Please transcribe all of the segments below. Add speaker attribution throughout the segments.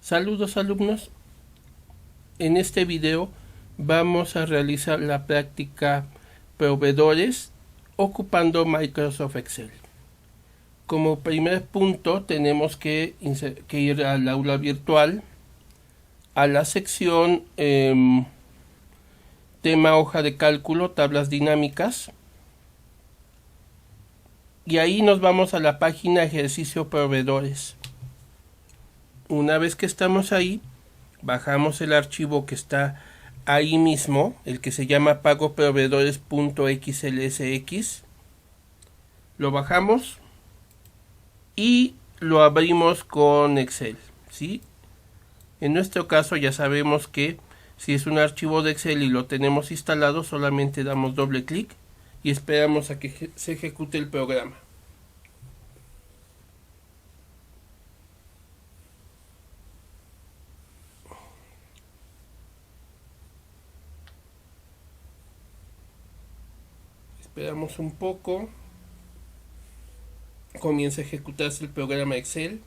Speaker 1: Saludos alumnos, en este video vamos a realizar la práctica proveedores ocupando Microsoft Excel. Como primer punto tenemos que ir al aula virtual, a la sección tema hoja de cálculo, tablas dinámicas, y ahí nos vamos a la página ejercicio proveedores. Una vez que estamos ahí, bajamos el archivo que está ahí mismo, el que se llama pagoproveedores.xlsx, lo bajamos y lo abrimos con Excel, ¿sí? En nuestro caso ya sabemos que si es un archivo de Excel y lo tenemos instalado, solamente damos doble clic y esperamos a que se ejecute el programa. Esperamos un poco. Comienza a ejecutarse el programa Excel.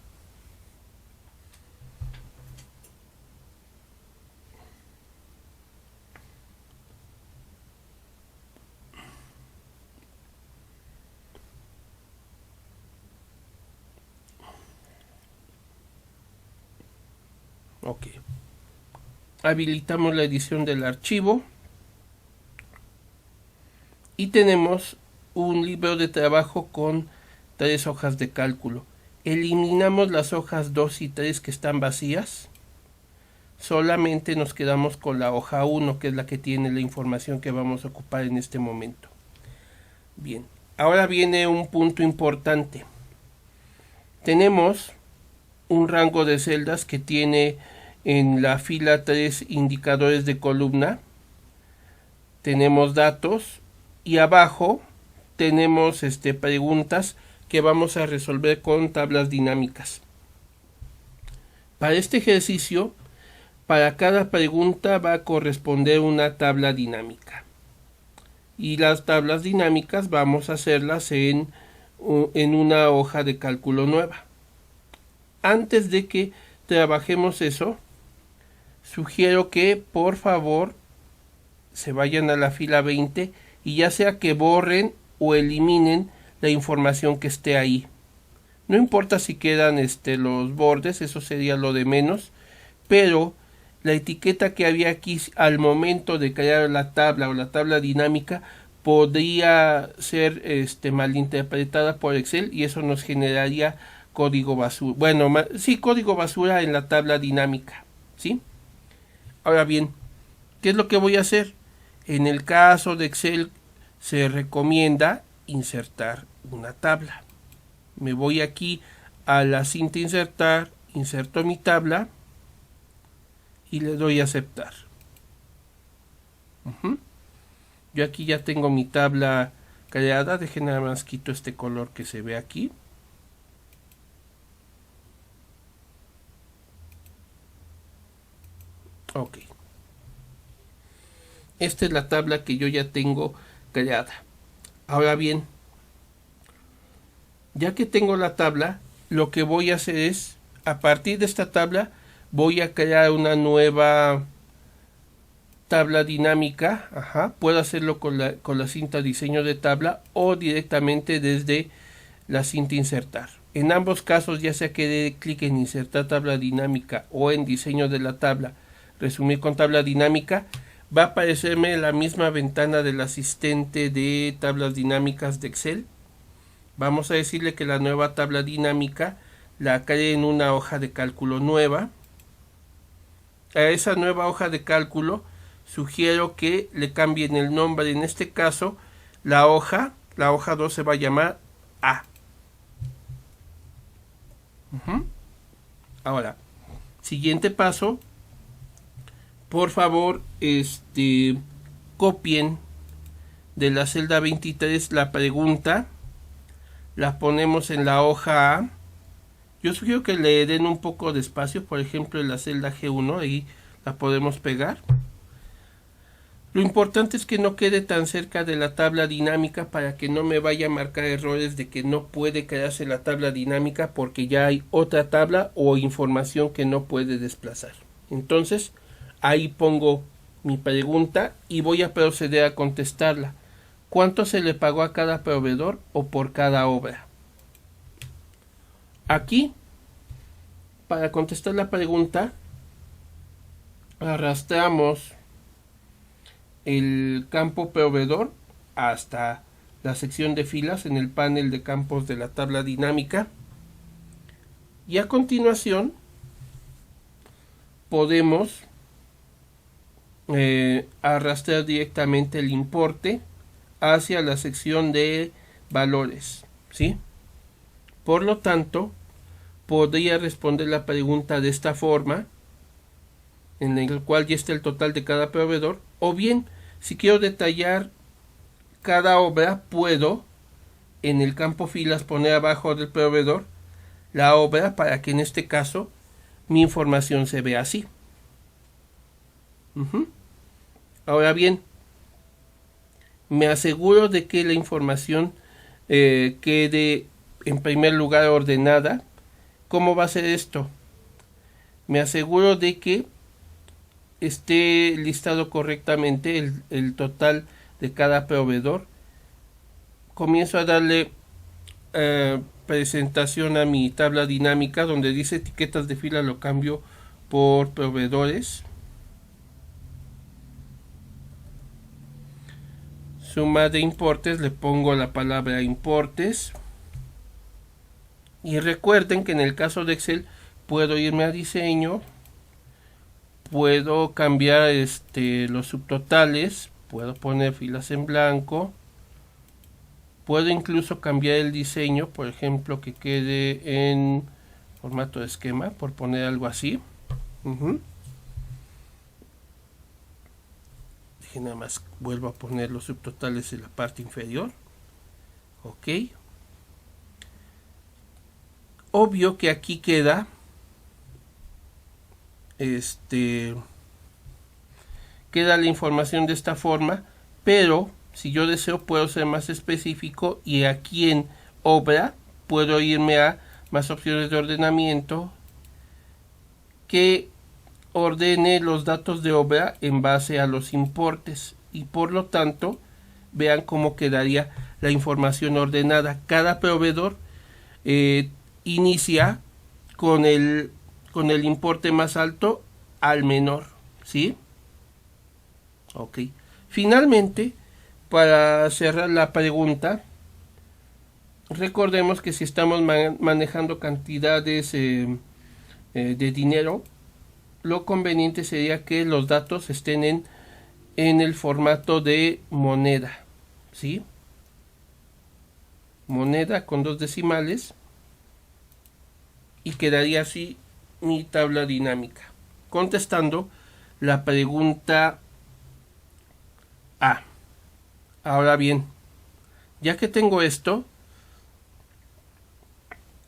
Speaker 1: Ok. Habilitamos la edición del archivo. Y tenemos un libro de trabajo con 3 hojas de cálculo. Eliminamos las hojas 2 y 3 que están vacías. Solamente nos quedamos con la hoja 1, que es la que tiene la información que vamos a ocupar en este momento. Bien, ahora viene un punto importante. Tenemos un rango de celdas que tiene en la fila 3 indicadores de columna. Tenemos datos. Y abajo tenemos preguntas que vamos a resolver con tablas dinámicas. Para este ejercicio, para cada pregunta va a corresponder una tabla dinámica. Y las tablas dinámicas vamos a hacerlas en una hoja de cálculo nueva. Antes de que trabajemos eso, sugiero que por favor se vayan a la fila 20 y ya sea que borren o eliminen la información que esté ahí. No importa si quedan los bordes, eso sería lo de menos, pero la etiqueta que había aquí al momento de crear la tabla o la tabla dinámica podría ser malinterpretada por Excel y eso nos generaría código basura. Bueno, sí, código basura en la tabla dinámica, ¿sí? Ahora bien, ¿qué es lo que voy a hacer? En el caso de Excel se recomienda insertar una tabla. Me voy aquí a la cinta insertar, inserto mi tabla y le doy a aceptar. Yo aquí ya tengo mi tabla creada. Dejen nada más quito este color que se ve aquí. Ok. Esta es la tabla que yo ya tengo creada. Ahora bien, ya que tengo la tabla, lo que voy a hacer es, a partir de esta tabla, voy a crear una nueva tabla dinámica. Puedo hacerlo con la cinta diseño de tabla o directamente desde la cinta insertar. En ambos casos, ya sea que dé clic en insertar tabla dinámica o en diseño de la tabla, resumir con tabla dinámica, va a aparecerme la misma ventana del asistente de tablas dinámicas de Excel. Vamos a decirle que la nueva tabla dinámica la cree en una hoja de cálculo nueva. A esa nueva hoja de cálculo sugiero que le cambien el nombre. En este caso, la hoja 2 se va a llamar A. Ahora, siguiente paso. Por favor, copien de la celda 23 la pregunta, la ponemos en la hoja A. Yo sugiero que le den un poco de espacio, por ejemplo en la celda G1, ahí la podemos pegar. Lo importante es que no quede tan cerca de la tabla dinámica para que no me vaya a marcar errores de que no puede crearse la tabla dinámica porque ya hay otra tabla o información que no puede desplazar. Entonces, ahí pongo mi pregunta y voy a proceder a contestarla. ¿Cuánto se le pagó a cada proveedor o por cada obra? Aquí, para contestar la pregunta, arrastramos el campo proveedor hasta la sección de filas en el panel de campos de la tabla dinámica y a continuación podemos arrastrar directamente el importe hacia la sección de valores, ¿sí? Por lo tanto, podría responder la pregunta de esta forma, en el cual ya está el total de cada proveedor, o bien, si quiero detallar cada obra, puedo en el campo filas poner abajo del proveedor la obra para que en este caso mi información se vea así. Ahora bien, me aseguro de que la información quede en primer lugar ordenada. ¿Cómo va a ser esto? Me aseguro de que esté listado correctamente el total de cada proveedor. Comienzo a darle presentación a mi tabla dinámica donde dice etiquetas de fila, lo cambio por proveedores. Suma de importes, le pongo la palabra importes. Y recuerden que en el caso de Excel puedo irme a diseño, puedo cambiar los subtotales, puedo poner filas en blanco, puedo incluso cambiar el diseño, por ejemplo que quede en formato de esquema, por poner algo así. Dije, nada más vuelvo a poner los subtotales en la parte inferior. Ok. Obvio que aquí queda queda la información de esta forma, pero si yo deseo puedo ser más específico y aquí en obra puedo irme a más opciones de ordenamiento que ordene los datos de obra en base a los importes y por lo tanto vean cómo quedaría la información ordenada. Cada proveedor inicia con el importe más alto al menor, ¿sí? Ok. Finalmente, para cerrar la pregunta, recordemos que si estamos manejando cantidades de dinero, lo conveniente sería que los datos estén en el formato de moneda, ¿sí? Moneda con 2 decimales y quedaría así mi tabla dinámica. Contestando la pregunta A. Ahora bien, ya que tengo esto,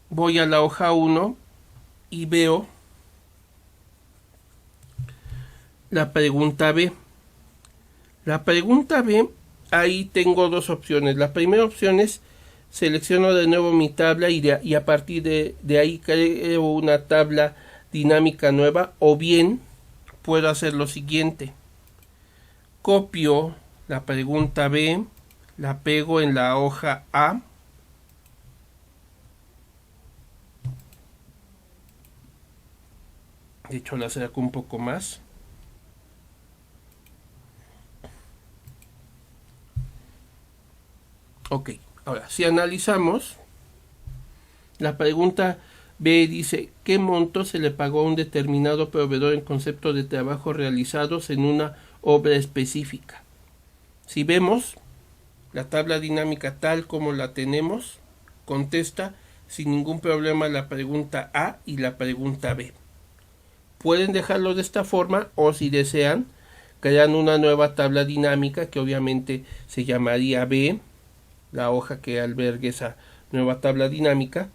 Speaker 1: voy a la hoja 1 y veo la pregunta B. La pregunta B, ahí tengo dos opciones. La primera opción es selecciono de nuevo mi tabla y a partir de ahí creo una tabla dinámica nueva, o bien puedo hacer lo siguiente: copio la pregunta B, la pego en la hoja A, de hecho la acerco un poco más, ok. Ahora, si analizamos, la pregunta B dice: ¿qué monto se le pagó a un determinado proveedor en concepto de trabajos realizados en una obra específica? Si vemos la tabla dinámica tal como la tenemos, contesta sin ningún problema la pregunta A y la pregunta B. Pueden dejarlo de esta forma o si desean, crean una nueva tabla dinámica que obviamente se llamaría B, la hoja que albergue esa nueva tabla dinámica,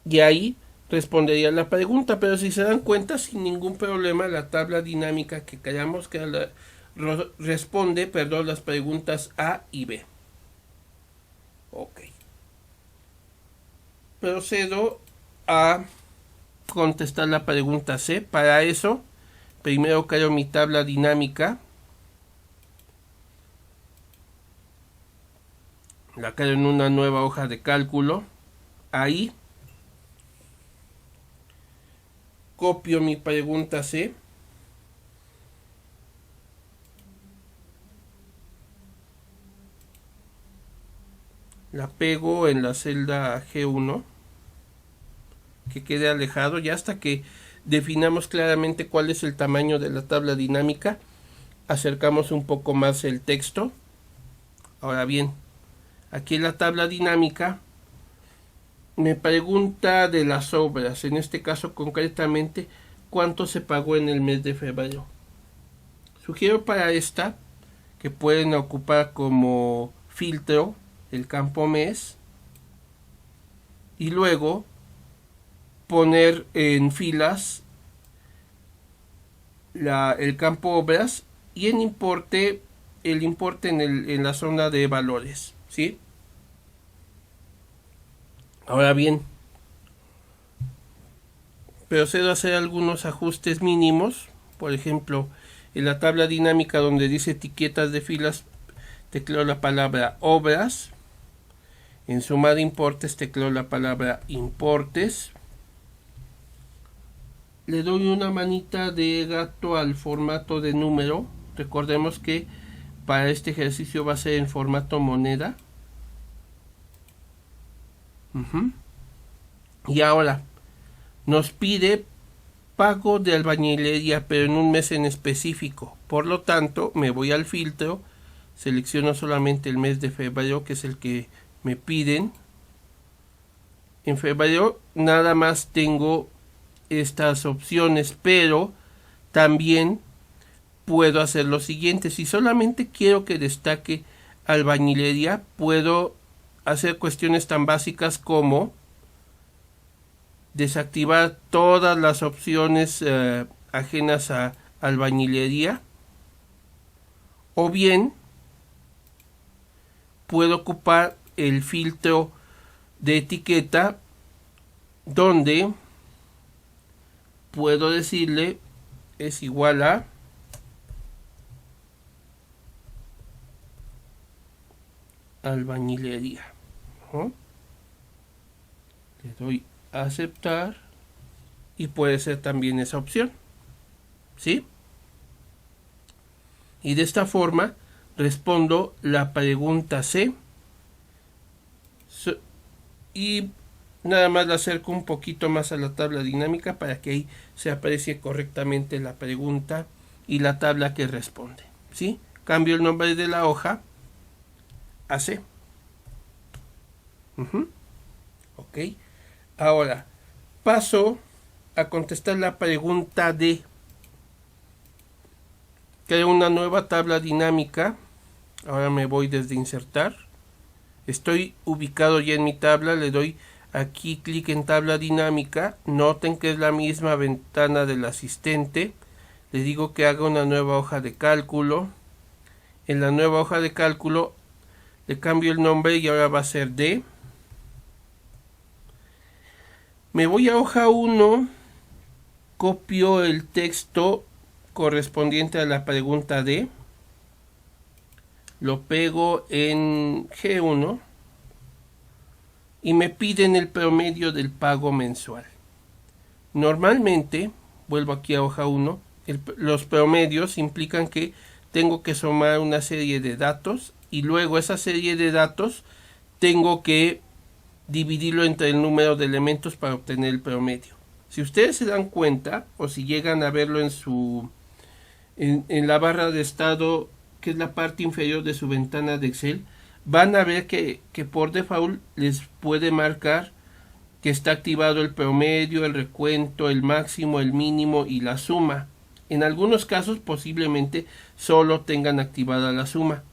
Speaker 1: y ahí respondería la pregunta. Pero si se dan cuenta, sin ningún problema la tabla dinámica que creamos queda responde, perdón, las preguntas A y B. Ok. Procedo a contestar la pregunta C. Para eso, primero creo mi tabla dinámica. La creo en una nueva hoja de cálculo. Ahí copio mi pregunta C. La pego en la celda G1, que quede alejado, ya hasta que definamos claramente cuál es el tamaño de la tabla dinámica. Acercamos un poco más el texto. Ahora bien, aquí en la tabla dinámica me pregunta de las obras, en este caso concretamente, cuánto se pagó en el mes de febrero. Sugiero para esta que pueden ocupar como filtro el campo mes y luego poner en filas el campo obras y en importe el importe en la zona de valores, ¿sí? Ahora bien, procedo a hacer algunos ajustes mínimos. Por ejemplo, en la tabla dinámica donde dice etiquetas de filas, tecleo la palabra obras. En suma de importes tecleo la palabra importes. Le doy una manita de gato al formato de número. Recordemos que para este ejercicio va a ser en formato moneda. Y ahora nos pide pago de albañilería, pero en un mes en específico. Por lo tanto, me voy al filtro, selecciono solamente el mes de febrero, que es el que me piden. En febrero nada más tengo estas opciones, pero también puedo hacer lo siguiente. Si solamente quiero que destaque albañilería, puedo hacer cuestiones tan básicas como desactivar todas las opciones ajenas a albañilería, o bien puedo ocupar el filtro de etiqueta donde puedo decirle es igual a albañilería, ¿no? Le doy a aceptar y puede ser también esa opción, ¿sí? Y de esta forma respondo la pregunta C y nada más la acerco un poquito más a la tabla dinámica para que ahí se aprecie correctamente la pregunta y la tabla que responde, ¿sí? Cambio el nombre de la hoja a C. Ok. Ahora paso a contestar la pregunta D. Creo una nueva tabla dinámica. Ahora me voy desde insertar. Estoy ubicado ya en mi tabla. Le doy aquí clic en tabla dinámica. Noten que es la misma ventana del asistente. Le digo que haga una nueva hoja de cálculo. En la nueva hoja de cálculo le cambio el nombre y ahora va a ser D. Me voy a hoja 1, copio el texto correspondiente a la pregunta D, lo pego en G1 y me piden el promedio del pago mensual. Normalmente, vuelvo aquí a hoja 1, los promedios implican que tengo que sumar una serie de datos y luego esa serie de datos tengo que dividirlo entre el número de elementos para obtener el promedio. Si ustedes se dan cuenta o si llegan a verlo en la barra de estado, que es la parte inferior de su ventana de Excel, van a ver que por default les puede marcar que está activado el promedio, el recuento, el máximo, el mínimo y la suma. En algunos casos posiblemente solo tengan activada la suma.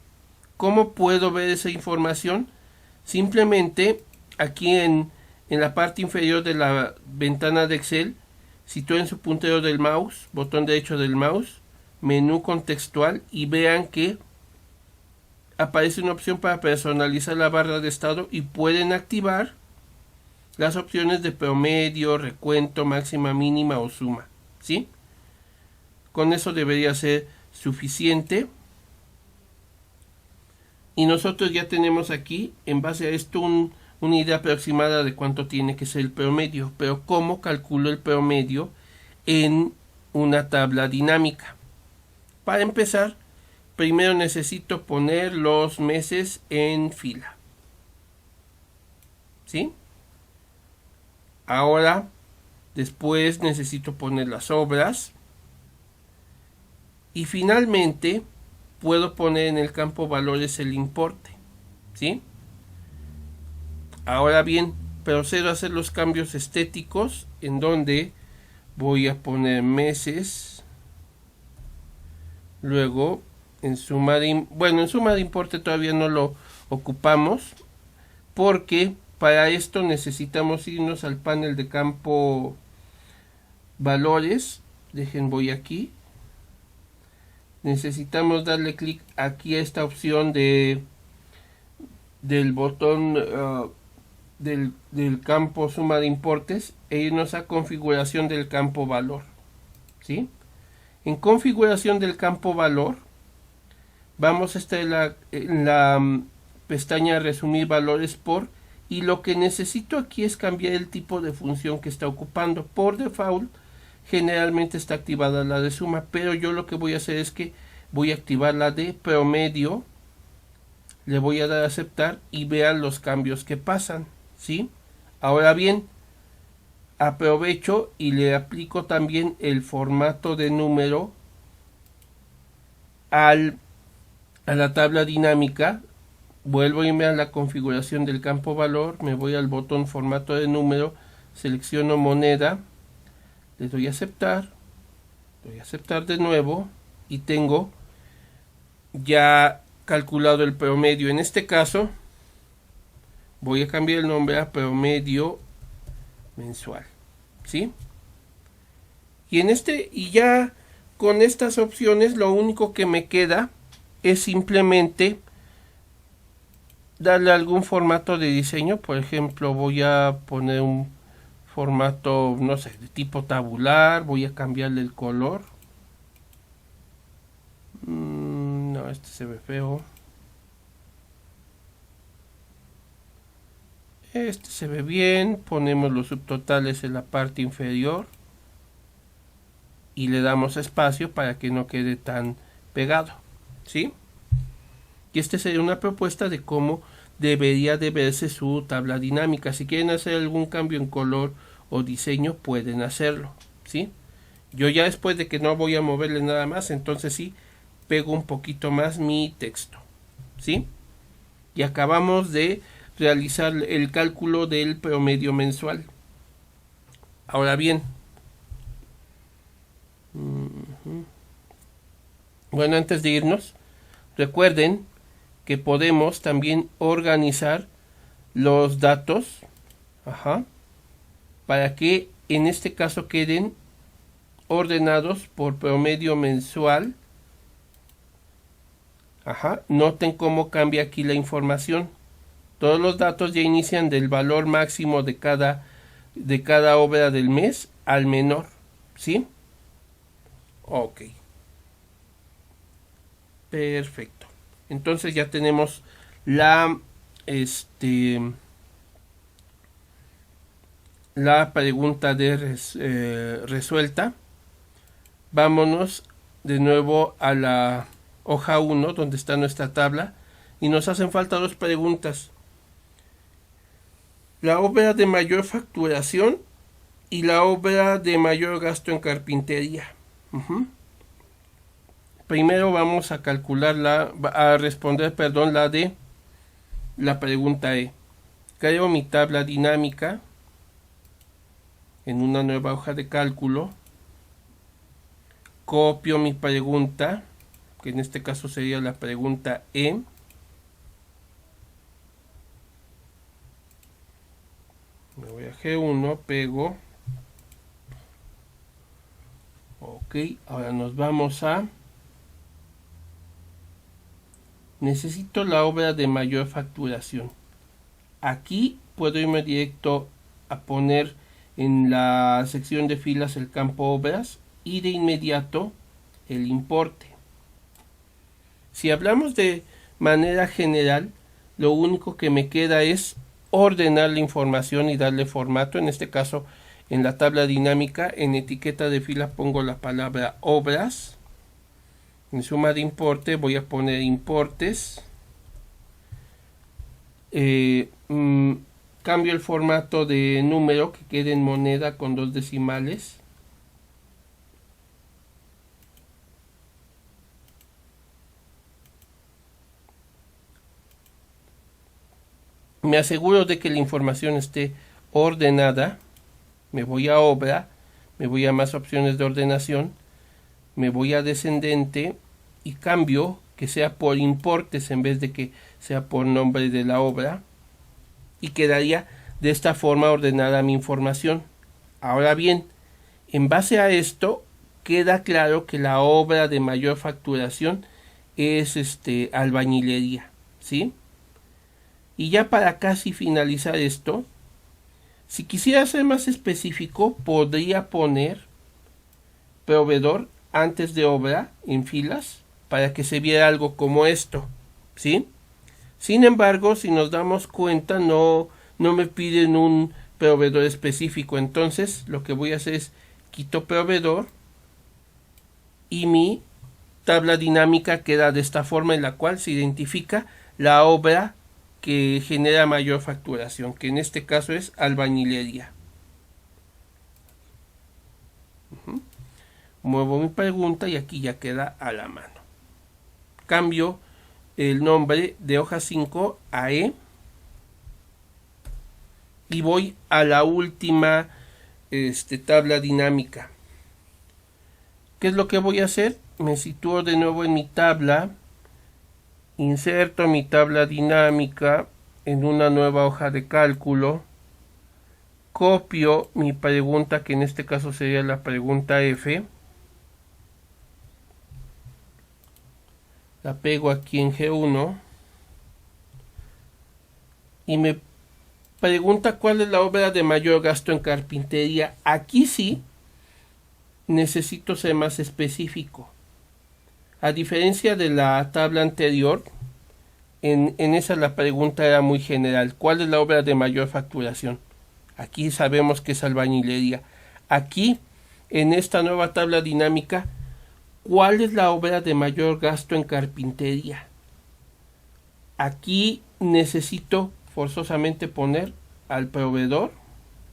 Speaker 1: ¿Cómo puedo ver esa información? Simplemente aquí en la parte inferior de la ventana de Excel, sitúen su puntero del mouse, botón derecho del mouse, menú contextual y vean que aparece una opción para personalizar la barra de estado y pueden activar las opciones de promedio, recuento, máxima, mínima o suma, ¿sí? Con eso debería ser suficiente. Y nosotros ya tenemos aquí, en base a esto, una idea aproximada de cuánto tiene que ser el promedio. Pero ¿cómo calculo el promedio en una tabla dinámica? Para empezar, primero necesito poner los meses en fila, ¿sí? Ahora, después necesito poner las obras. Y finalmente, puedo poner en el campo valores el importe, ¿sí? Ahora bien, procedo a hacer los cambios estéticos, en donde voy a poner meses. Luego, en suma de importe todavía no lo ocupamos, porque para esto necesitamos irnos al panel de campo valores. Voy aquí. Necesitamos darle clic aquí a esta opción del botón del campo suma de importes e irnos a configuración del campo valor, ¿sí? En configuración del campo valor vamos a estar en la pestaña resumir valores por, y lo que necesito aquí es cambiar el tipo de función que está ocupando. Por default generalmente está activada la de suma, pero yo lo que voy a hacer es que voy a activar la de promedio, le voy a dar a aceptar y vean los cambios que pasan, ¿sí? Ahora bien, aprovecho y le aplico también el formato de número a la tabla dinámica. Vuelvo a irme a la configuración del campo valor, me voy al botón formato de número, selecciono moneda, le doy a aceptar de nuevo y tengo ya calculado el promedio. En este caso voy a cambiar el nombre a promedio mensual, ¿sí? Y ya con estas opciones lo único que me queda es simplemente darle algún formato de diseño. Por ejemplo, voy a poner un formato, no sé, de tipo tabular. Voy a cambiarle el color. No, este se ve feo. Este se ve bien. Ponemos los subtotales en la parte inferior y le damos espacio para que no quede tan pegado, ¿sí? Y esta sería una propuesta de cómo debería de verse su tabla dinámica. Si quieren hacer algún cambio en color o diseño, pueden hacerlo, ¿sí? Yo ya después de que no voy a moverle nada más, entonces sí, pego un poquito más mi texto, ¿sí? Y acabamos de realizar el cálculo del promedio mensual. Ahora bien, bueno, antes de irnos, recuerden que podemos también organizar los datos, para que en este caso queden ordenados por promedio mensual. Noten cómo cambia aquí la información. Todos los datos ya inician del valor máximo de cada obra del mes al menor, ¿sí? Ok. Perfecto. Entonces ya tenemos la pregunta resuelta. Vámonos de nuevo a la hoja 1, donde está nuestra tabla, y nos hacen falta dos preguntas: la obra de mayor facturación y la obra de mayor gasto en carpintería. Primero vamos a responder la pregunta E. Creo mi tabla dinámica en una nueva hoja de cálculo. Copio mi pregunta, que en este caso sería la pregunta E. Me voy a G1, pego. Ok, ahora nos vamos a necesito la obra de mayor facturación. Aquí puedo irme directo a poner en la sección de filas el campo obras y de inmediato el importe. Si hablamos de manera general, lo único que me queda es ordenar la información y darle formato. En este caso, en la tabla dinámica, en etiqueta de fila pongo la palabra obras. En suma de importe voy a poner importes. Cambio el formato de número que quede en moneda con 2 decimales. Me aseguro de que la información esté ordenada. Me voy a obra, me voy a más opciones de ordenación, me voy a descendente y cambio que sea por importes en vez de que sea por nombre de la obra, y quedaría de esta forma ordenada mi información. Ahora bien, en base a esto queda claro que la obra de mayor facturación es albañilería, ¿sí? Y ya para casi finalizar esto, si quisiera ser más específico, podría poner proveedor antes de obra en filas para que se viera algo como esto, ¿sí? Sin embargo, si nos damos cuenta, no me piden un proveedor específico. Entonces, lo que voy a hacer es quito proveedor y mi tabla dinámica queda de esta forma, en la cual se identifica la obra que genera mayor facturación, que en este caso es albañilería. Muevo mi pregunta y aquí ya queda a la mano. Cambio el nombre de hoja 5 a E y voy a la última tabla dinámica. ¿Qué es lo que voy a hacer? Me sitúo de nuevo en mi tabla, inserto mi tabla dinámica en una nueva hoja de cálculo, copio mi pregunta, que en este caso sería la pregunta F, la pego aquí en G1 y me pregunta cuál es la obra de mayor gasto en carpintería. Aquí sí necesito ser más específico. A diferencia de la tabla anterior, en esa la pregunta era muy general. ¿Cuál es la obra de mayor facturación? Aquí sabemos que es albañilería. Aquí, en esta nueva tabla dinámica, ¿cuál es la obra de mayor gasto en carpintería? Aquí necesito forzosamente poner al proveedor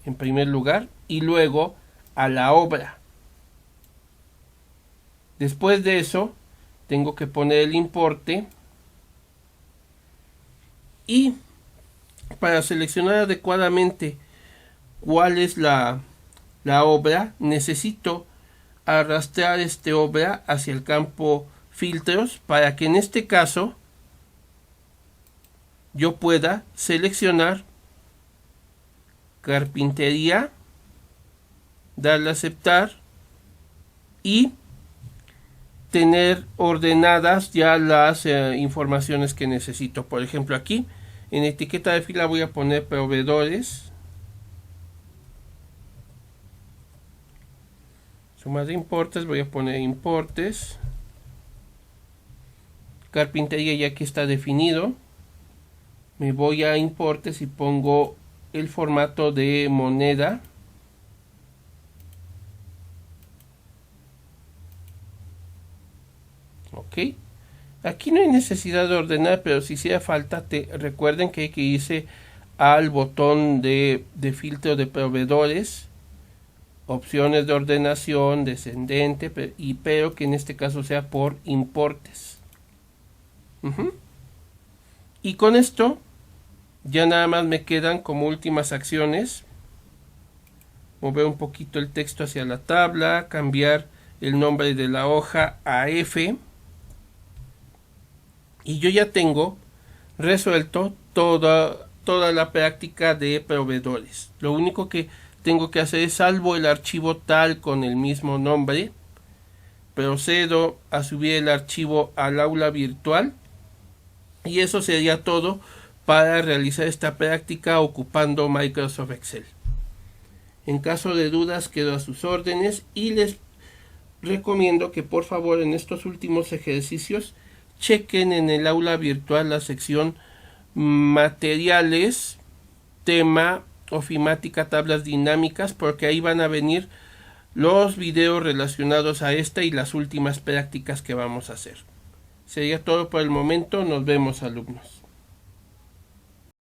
Speaker 1: en primer lugar y luego a la obra. Después de eso, tengo que poner el importe y para seleccionar adecuadamente cuál es la obra, necesito arrastrar obra hacia el campo filtros para que en este caso yo pueda seleccionar carpintería, darle a aceptar y tener ordenadas ya las informaciones que necesito. Por ejemplo, aquí en etiqueta de fila voy a poner proveedores, suma de importes, voy a poner importes, carpintería ya aquí está definido, me voy a importes y pongo el formato de moneda, ok. Aquí no hay necesidad de ordenar, pero si hiciera falta, recuerden que hay que irse al botón de filtro de proveedores, opciones de ordenación, descendente, pero que en este caso sea por importes. Y con esto ya nada más me quedan como últimas acciones mover un poquito el texto hacia la tabla, cambiar el nombre de la hoja a F, y yo ya tengo resuelto toda la práctica de proveedores. Lo único que tengo que hacer es, salvo el archivo tal con el mismo nombre, procedo a subir el archivo al aula virtual Y eso sería todo para realizar esta práctica ocupando Microsoft Excel. En caso de dudas quedo a sus órdenes y les recomiendo que por favor en estos últimos ejercicios chequen en el aula virtual la sección materiales, tema, ofimática, tablas dinámicas, porque ahí van a venir los videos relacionados a esta y las últimas prácticas que vamos a hacer. Sería todo por el momento. Nos vemos, alumnos.